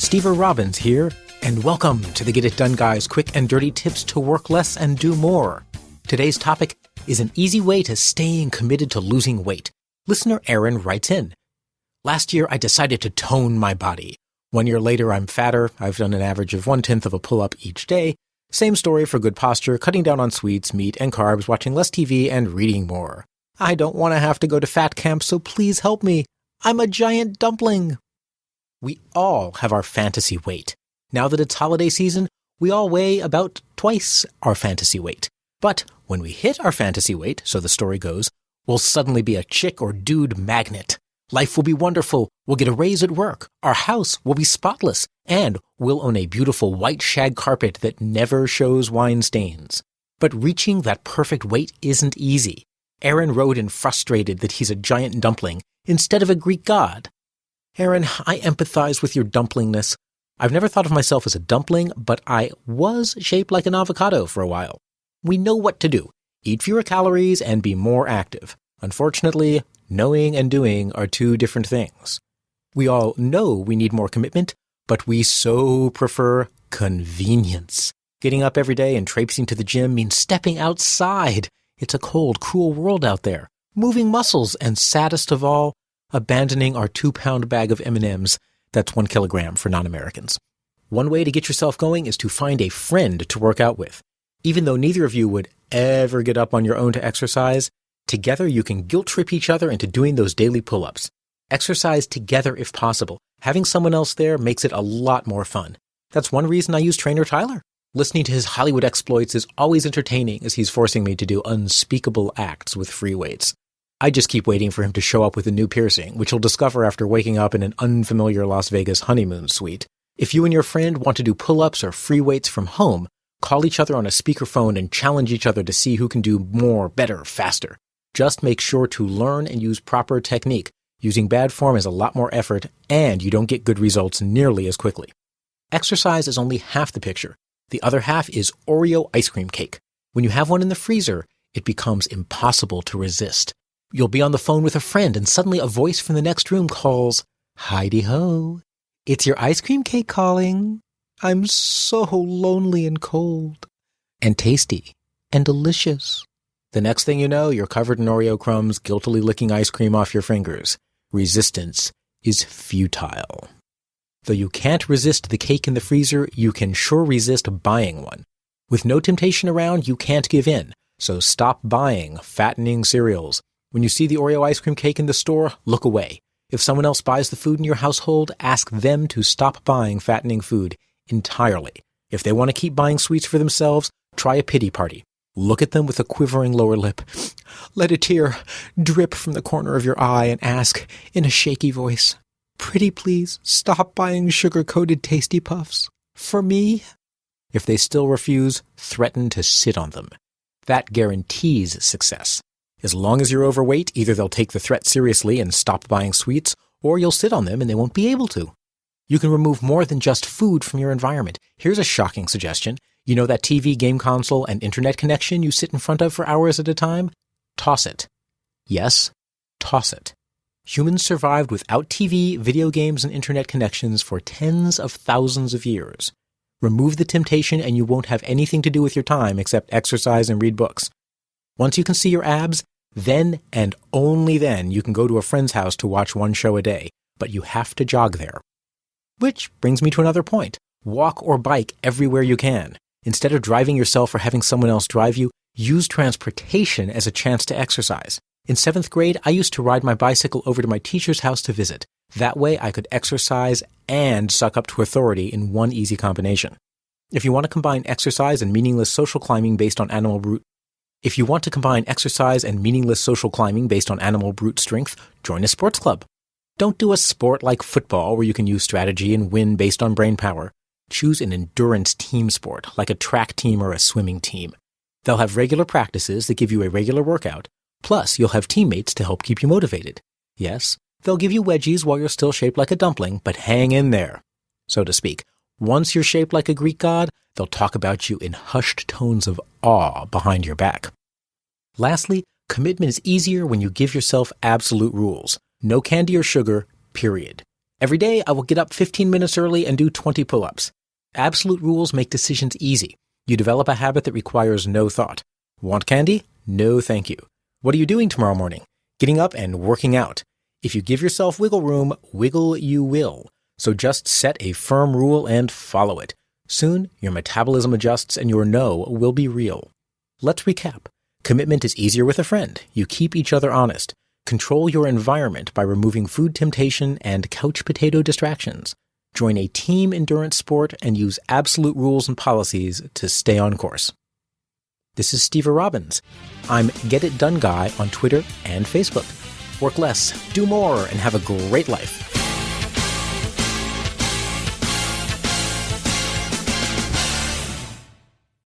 Steve Robbins here, and welcome to the Get It Done Guys quick and dirty tips to work less and do more. Today's topic is an easy way to staying committed to losing weight. Listener Aaron writes in, "Last year I decided to tone my body. 1 year later I'm fatter. I've done an average of 1/10 of a pull-up each day. Same story for good posture, cutting down on sweets, meat, and carbs, watching less TV, and reading more. I don't want to have to go to fat camp, so please help me. I'm a giant dumpling." We all have our fantasy weight. Now that it's holiday season, we all weigh about twice our fantasy weight. But when we hit our fantasy weight, so the story goes, we'll suddenly be a chick or dude magnet. Life will be wonderful. We'll get a raise at work. Our house will be spotless. And we'll own a beautiful white shag carpet that never shows wine stains. But reaching that perfect weight isn't easy. Aaron wrote in frustrated that he's a giant dumpling instead of a Greek god. Aaron, I empathize with your dumplingness. I've never thought of myself as a dumpling, but I was shaped like an avocado for a while. We know what to do. Eat fewer calories and be more active. Unfortunately, knowing and doing are two different things. We all know we need more commitment, but we so prefer convenience. Getting up every day and traipsing to the gym means stepping outside. It's a cold, cruel world out there. Moving muscles, and saddest of all, abandoning our 2-pound bag of M&Ms. That's 1 kilogram for non-Americans. One way to get yourself going is to find a friend to work out with. Even though neither of you would ever get up on your own to exercise, together you can guilt trip each other into doing those daily pull-ups. Exercise together if possible. Having someone else there makes it a lot more fun. That's one reason I use Trainer Tyler. Listening to his Hollywood exploits is always entertaining as he's forcing me to do unspeakable acts with free weights. I just keep waiting for him to show up with a new piercing, which he'll discover after waking up in an unfamiliar Las Vegas honeymoon suite. If you and your friend want to do pull-ups or free weights from home, call each other on a speakerphone and challenge each other to see who can do more, better, faster. Just make sure to learn and use proper technique. Using bad form is a lot more effort, and you don't get good results nearly as quickly. Exercise is only half the picture. The other half is Oreo ice cream cake. When you have one in the freezer, it becomes impossible to resist. You'll be on the phone with a friend and suddenly a voice from the next room calls, "Heidi-ho, it's your ice cream cake calling. I'm so lonely and cold." And tasty and delicious. The next thing you know, you're covered in Oreo crumbs, guiltily licking ice cream off your fingers. Resistance is futile. Though you can't resist the cake in the freezer, you can sure resist buying one. With no temptation around, you can't give in. So stop buying fattening cereals. When you see the Oreo ice cream cake in the store, look away. If someone else buys the food in your household, ask them to stop buying fattening food entirely. If they want to keep buying sweets for themselves, try a pity party. Look at them with a quivering lower lip. Let a tear drip from the corner of your eye and ask, in a shaky voice, "Pretty please, stop buying sugar-coated Tasty Puffs. For me?" If they still refuse, threaten to sit on them. That guarantees success. As long as you're overweight, either they'll take the threat seriously and stop buying sweets, or you'll sit on them and they won't be able to. You can remove more than just food from your environment. Here's a shocking suggestion. You know that TV, game console, and internet connection you sit in front of for hours at a time? Toss it. Yes, toss it. Humans survived without TV, video games, and internet connections for tens of thousands of years. Remove the temptation and you won't have anything to do with your time except exercise and read books. Once you can see your abs, then and only then you can go to a friend's house to watch one show a day, but you have to jog there. Which brings me to another point. Walk or bike everywhere you can. Instead of driving yourself or having someone else drive you, use transportation as a chance to exercise. In 7th grade, I used to ride my bicycle over to my teacher's house to visit. That way I could exercise and suck up to authority in one easy combination. If you want to combine exercise and meaningless social climbing based on animal brute strength, join a sports club. Don't do a sport like football where you can use strategy and win based on brain power. Choose an endurance team sport, like a track team or a swimming team. They'll have regular practices that give you a regular workout. Plus, you'll have teammates to help keep you motivated. Yes, they'll give you wedgies while you're still shaped like a dumpling, but hang in there, so to speak. Once you're shaped like a Greek god, they'll talk about you in hushed tones of awe behind your back. Lastly, commitment is easier when you give yourself absolute rules. No candy or sugar, period. Every day, I will get up 15 minutes early and do 20 pull-ups. Absolute rules make decisions easy. You develop a habit that requires no thought. Want candy? No, thank you. What are you doing tomorrow morning? Getting up and working out. If you give yourself wiggle room, wiggle you will. So just set a firm rule and follow it. Soon, your metabolism adjusts and your no will be real. Let's recap. Commitment is easier with a friend. You keep each other honest. Control your environment by removing food temptation and couch potato distractions. Join a team endurance sport and use absolute rules and policies to stay on course. This is Steve Robbins. I'm Get It Done Guy on Twitter and Facebook. Work less, do more, and have a great life.